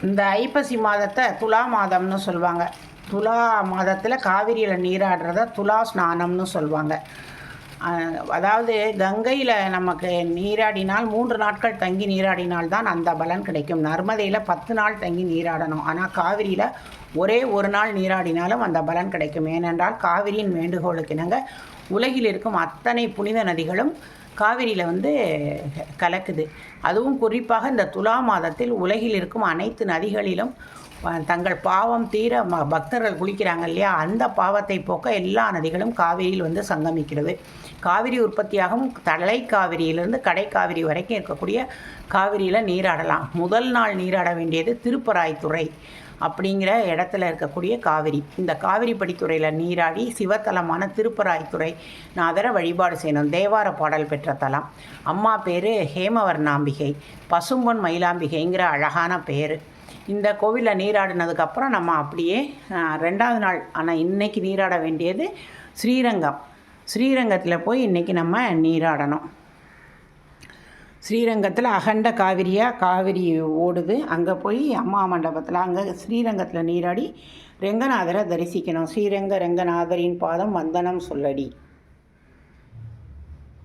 இந்த ஐப்பசி மாதத்தை துலா மாதம்னு சொல்லுவாங்க. துலா மாதத்தில் காவிரியில் நீராடுறத துலா ஸ்நானம்னு சொல்லுவாங்க. அதாவது கங்கையில் நமக்கு நீராடினால் 3 நாட்கள் தங்கி நீராடினால்தான் அந்த பலன் கிடைக்கும். நர்மதையில் 10 நாள் தங்கி நீராடணும். ஆனால் காவிரியில் ஒரே ஒரு நாள் நீராடினாலும் அந்த பலன் கிடைக்கும். ஏனென்றால் காவிரியின் வேண்டுகோளுக்கு இணங்க உலகில் இருக்கும் அத்தனை புனித நதிகளும் காவிரியில் கலக்குது. அதுவும் குறிப்பாக இந்த துலா மாதத்தில் உலகில் இருக்கும் அனைத்து நதிகளிலும் தங்கள் பாவம் தீர பக்தர்கள் குளிக்கிறாங்க இல்லையா, அந்த பாவத்தை போக்க எல்லா நதிகளும் காவிரியில் சங்கமிக்கிறது. காவிரி உற்பத்தியாகவும் தலை காவிரியிலிருந்து கடை காவிரி வரைக்கும் இருக்கக்கூடிய காவிரியில் நீராடலாம். முதல் நாள் நீராட வேண்டியது திருப்பராய்த்துறை அப்படிங்கிற இடத்துல இருக்கக்கூடிய காவிரி. இந்த காவிரி படித்துறையில் நீராடி சிவத்தலமான திருப்பராய்த்துறை நாதரை வழிபாடு செய்யணும். தேவார பாடல் பெற்ற தலம். அம்மா பேர் ஹேமவர்ணாம்பிகை, பசும்பொன் மயிலாம்பிகைங்கிற அழகான பேர். இந்த கோவிலில் நீராடினதுக்கப்புறம் நம்ம அப்படியே 2வது நாள், ஆனால் இன்றைக்கி நீராட வேண்டியது ஸ்ரீரங்கம். ஸ்ரீரங்கத்தில் போய் இன்றைக்கி நம்ம நீராடணும். ஸ்ரீரங்கத்தில் அகண்ட காவிரி ஓடுது. அங்கே போய் அம்மா மண்டபத்தில் அங்கே ஸ்ரீரங்கத்தில் நீராடி ரெங்கநாதரை தரிசிக்கணும். ஸ்ரீரங்க ரெங்கநாதரின் பாதம் வந்தனம் சொல்லடி.